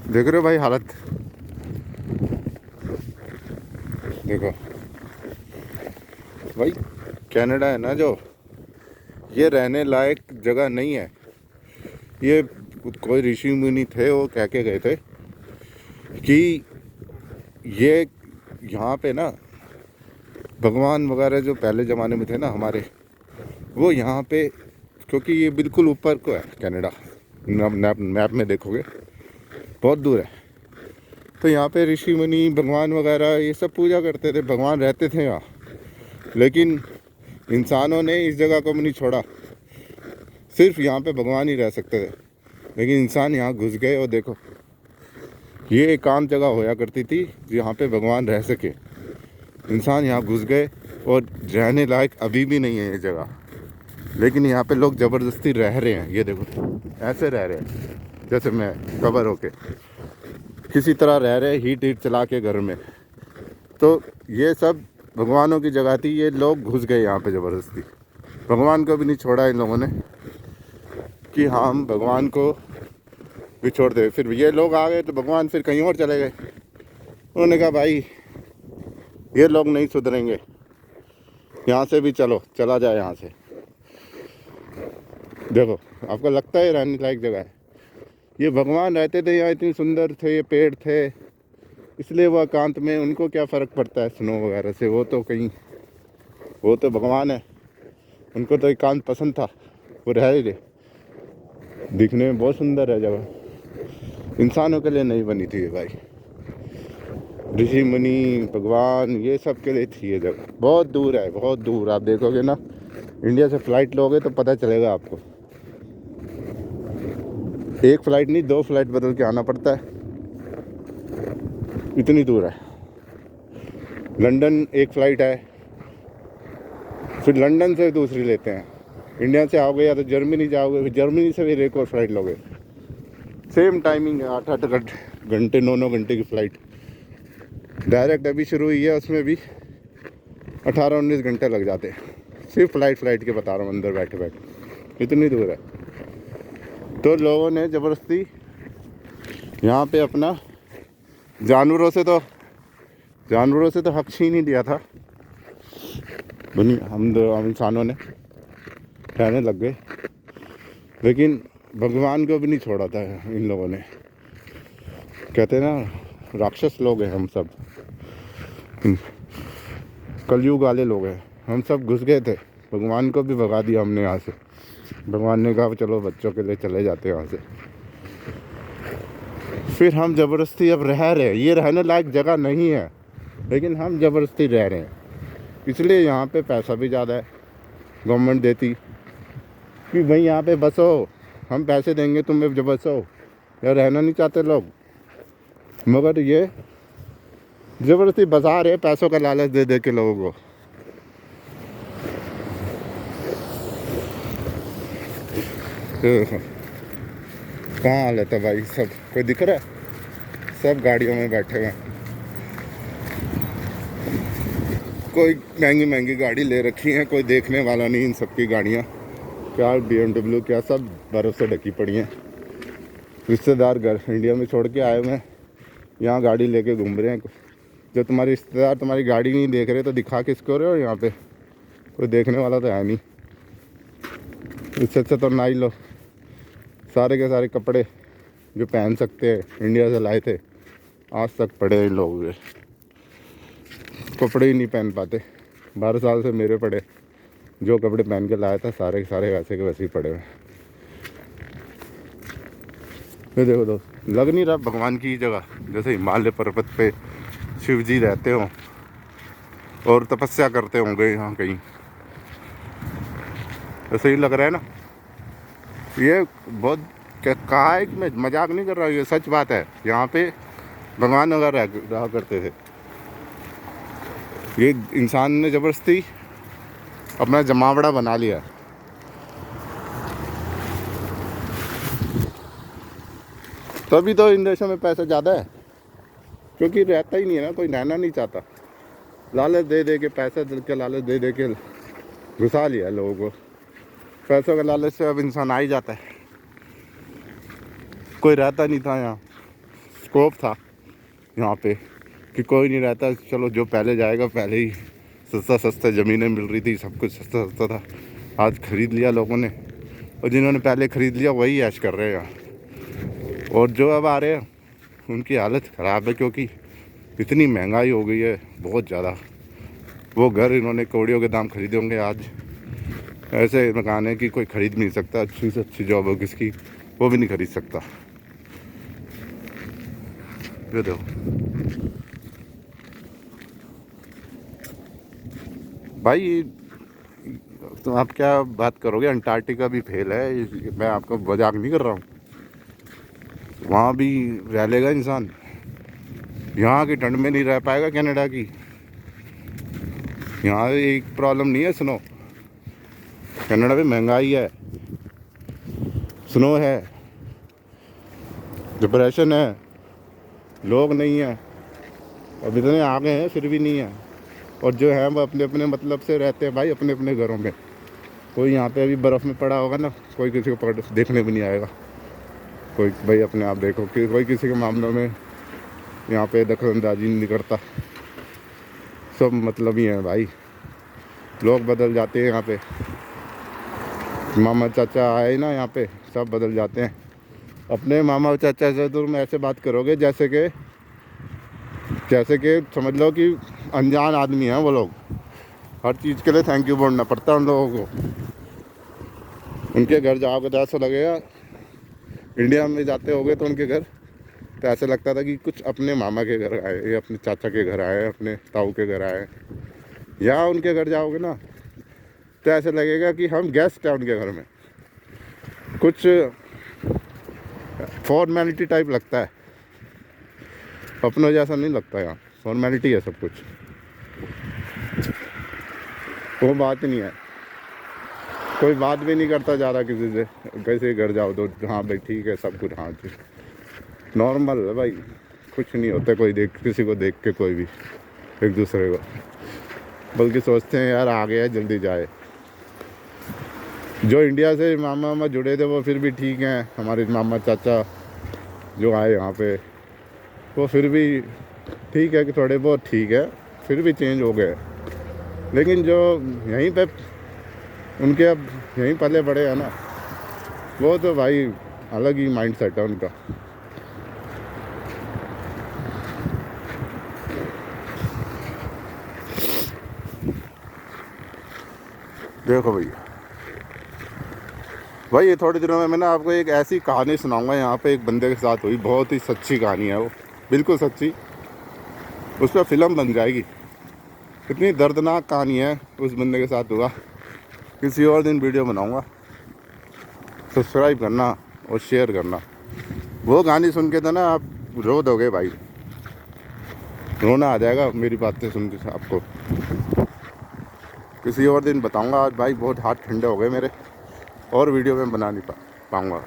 देख रहे हो भाई हालत, देखो भाई। कनाडा है ना जो, ये रहने लायक जगह नहीं है। ये कोई ऋषि मुनि थे, वो कह के गए थे कि ये यहाँ पे ना भगवान वगैरह जो पहले ज़माने में थे ना हमारे, वो यहाँ पे, क्योंकि ये बिल्कुल ऊपर को है कनाडा, मैप में देखोगे बहुत दूर है। तो यहाँ पे ऋषि मुनि भगवान वगैरह ये सब पूजा करते थे, भगवान रहते थे यहाँ। लेकिन इंसानों ने इस जगह को भी नहीं छोड़ा, सिर्फ यहाँ पे भगवान ही रह सकते थे। लेकिन इंसान यहाँ घुस गए और देखो, ये एकांत जगह होया करती थी जहाँ पे भगवान रह सके। इंसान यहाँ घुस गए और रहने लायक अभी भी नहीं है ये जगह। लेकिन यहाँ पे लोग ज़बरदस्ती रह रहे हैं, ये देखो ऐसे रह रहे हैं जैसे मैं कवर होके किसी तरह रह रहे, हीट चला के घर में। तो ये सब भगवानों की जगह थी, ये लोग घुस गए यहाँ पे ज़बरदस्ती। भगवान को भी नहीं छोड़ा इन लोगों ने कि हम भगवान को भी छोड़ दे। फिर ये लोग आ गए तो भगवान फिर कहीं और चले गए। उन्होंने कहा भाई ये लोग नहीं सुधरेंगे, यहाँ से भी चला जाए यहाँ से। देखो आपको लगता है रहने लायक जगह है? ये भगवान रहते थे यहाँ, इतनी सुंदर थे, ये पेड़ थे, इसलिए वो एकांत में, उनको क्या फ़र्क पड़ता है स्नो वगैरह से? वो तो कहीं, वो तो भगवान है, उनको तो एकांत पसंद था, वो रह ही रहे। दिखने में बहुत सुंदर है जगह, इंसानों के लिए नहीं बनी थी ये भाई। ऋषि मुनि भगवान ये सब के लिए थी ये जगह। बहुत दूर है, बहुत दूर। आप देखोगे ना, इंडिया से फ़्लाइट लोगे तो पता चलेगा आपको। एक फ़्लाइट नहीं, 2 फ्लाइट बदल के आना पड़ता है, इतनी दूर है। लंदन एक फ़्लाइट है, फिर लंदन से दूसरी लेते हैं। इंडिया से आओगे या तो जर्मनी जाओगे, फिर जर्मनी से फिर एक और फ़्लाइट लोगे। सेम टाइमिंग है, 8-8 घंटे 9-9 घंटे की फ़्लाइट। डायरेक्ट अभी शुरू हुई है, उसमें भी 18-19 घंटे लग जाते हैं। सिर्फ फ़्लाइट के बता रहा हूँ, अंदर बैठे बैठे इतनी दूर है। तो लोगों ने ज़बरदस्ती यहाँ पे अपना जानवरों से तो हक छीन ही लिया था। हम इंसानों ने रहने लग गए, लेकिन भगवान को भी नहीं छोड़ा था इन लोगों ने। कहते हैं ना, राक्षस लोग हैं हम सब, कलयुग वाले लोग हैं हम सब। घुस गए थे, भगवान को भी भगा दिया हमने यहाँ से। भगवान ने कहा चलो बच्चों के लिए चले जाते हैं यहाँ से। फिर हम ज़बरदस्ती अब रह रहे हैं। ये रहने लायक जगह नहीं है, लेकिन हम ज़बरदस्ती रह रहे हैं। इसलिए यहाँ पे पैसा भी ज़्यादा है, गवर्नमेंट देती कि भाई यहाँ पे बसो, हम पैसे देंगे तुम्हें जब बसो। या रहना नहीं चाहते लोग, मगर ये ज़बरदस्ती बसा रहे, पैसों का लालच दे दे के लोगों को। कहाँ हालत है भाई? सब कोई दिख रहा है? सब गाड़ियों में बैठे हुए हैं। कोई महंगी महंगी गाड़ी ले रखी है, कोई देखने वाला नहीं इन सब की गाड़ियाँ। क्या BMW क्या सब बर्फ़ से ढकी पड़ी हैं। रिश्तेदार घर इंडिया में छोड़ के आए हुए हैं, यहाँ गाड़ी लेके घूम रहे हैं। जो तुम्हारे रिश्तेदार तुम्हारी गाड़ी नहीं देख रहे तो दिखा किसको रहे हो? यहाँ पे कोई देखने वाला तो है नहीं। इससे अच्छा तो ना ही लो। सारे के सारे कपड़े जो पहन सकते हैं इंडिया से लाए थे, आज तक पड़े हैं लोगों के। कपड़े ही नहीं पहन पाते। 12 साल से मेरे पड़े, जो कपड़े पहन के लाया था सारे के सारे वैसे के वैसे ही पड़े हुए। ये देखो दोस्त, लग नहीं रहा भगवान की जगह, जैसे हिमालय पर्वत पे शिव जी रहते हो और तपस्या करते होंगे यहाँ कहीं, ऐसे ही लग रहा है ना। ये बहुत कहा है कि मैं मजाक नहीं कर रहा हूँ, ये सच बात है। यहाँ पे भगवान वगैरह रहा करते थे। ये इंसान ने ज़बरदस्ती अपना जमावड़ा बना लिया। तभी तो इन देशों में पैसा ज़्यादा है, क्योंकि रहता ही नहीं है ना, कोई रहना नहीं चाहता। लालच दे दे के, पैसा दे के, लालच दे दे के घुसा लिया लोगों को। पैसों का लालच से अब इंसान आ ही जाता है। कोई रहता नहीं था यहाँ, स्कोप था यहाँ पे कि कोई नहीं रहता, चलो जो पहले जाएगा, पहले ही सस्ता ज़मीनें मिल रही थी, सब कुछ सस्ता था। आज ख़रीद लिया लोगों ने, और जिन्होंने पहले ख़रीद लिया वही ऐश कर रहे हैं यहाँ। और जो अब आ रहे हैं उनकी हालत ख़राब है, क्योंकि इतनी महंगाई हो गई है बहुत ज़्यादा। वो घर इन्होंने कौड़ियों के दाम खरीदे होंगे, आज ऐसे मकान है कि कोई ख़रीद भी नहीं सकता। अच्छी से अच्छी जॉब हो किसकी, वो भी नहीं खरीद सकता। ये देखो भाई, तो आप क्या बात करोगे, अंटार्कटिका भी फेल है, मैं आपको मजाक नहीं कर रहा हूँ। वहाँ भी रह लेगा इंसान, यहाँ की ठंड में नहीं रह पाएगा कनाडा की। यहाँ एक प्रॉब्लम नहीं है स्नो, कनाडा में महंगाई है, स्नो है, डिप्रेशन है, लोग नहीं है। अब इतने आगे हैं फिर भी नहीं है, और जो है वो अपने अपने मतलब से रहते हैं भाई, अपने अपने घरों में। कोई यहाँ पे अभी बर्फ़ में पड़ा होगा ना, कोई किसी को पकड़ देखने भी नहीं आएगा। कोई भाई अपने आप देखो कि कोई किसी के मामलों में यहाँ पे दखलंदाजी नहीं करता। सब मतलब ही है भाई, लोग बदल जाते हैं यहाँ पे। मामा चाचा आए ना यहाँ पे, सब बदल जाते हैं। अपने मामा चाचा से तुम ऐसे बात करोगे जैसे कि समझ लो कि अनजान आदमी हैं वो लोग। हर चीज़ के लिए थैंक यू बोलना पड़ता है उन लोगों को। उनके घर जाओगे तो ऐसा लगेगा, इंडिया में जाते होगे तो उनके घर तो ऐसा लगता था कि कुछ अपने मामा के घर आए, या अपने चाचा के घर आए, अपने ताऊ के घर आए। या उनके घर जाओगे ना तो ऐसा लगेगा कि हम गेस्ट हैं उनके घर में। कुछ फॉर्मेलिटी टाइप लगता है, अपनों जैसा नहीं लगता। यहाँ फॉर्मेलिटी है सब कुछ, वो बात नहीं है। कोई बात भी नहीं करता ज़्यादा किसी से, कैसे घर जाओ तो हाँ भाई ठीक है सब कुछ, हाँ ठीक नॉर्मल है भाई, कुछ नहीं होता। कोई किसी को देख के कोई भी एक दूसरे को, बल्कि सोचते हैं यार आ गया जल्दी जाए। जो इंडिया से मामा जुड़े थे वो फिर भी ठीक हैं, हमारे मामा चाचा जो आए यहाँ पे वो फिर भी ठीक है कि थोड़े बहुत ठीक है, फिर भी चेंज हो गए। लेकिन जो यहीं पे उनके अब यहीं पले बड़े हैं ना, वो तो भाई अलग ही माइंड सेट है उनका। देखो भैया भाई, ये थोड़े दिनों में मैं ना आपको एक ऐसी कहानी सुनाऊंगा, यहाँ पे एक बंदे के साथ हुई, बहुत ही सच्ची कहानी है वो, बिल्कुल सच्ची। उस पर फिल्म बन जाएगी, इतनी दर्दनाक कहानी है उस बंदे के साथ हुआ। किसी और दिन वीडियो बनाऊंगा, सब्सक्राइब करना और शेयर करना। वो कहानी सुन के तो ना आप रो दोगे भाई, रोना आ जाएगा मेरी बातें सुन के आपको। किसी और दिन बताऊंगा, आज भाई बहुत हाथ ठंडे हो गए मेरे, और वीडियो में बना नहीं पाऊँगा।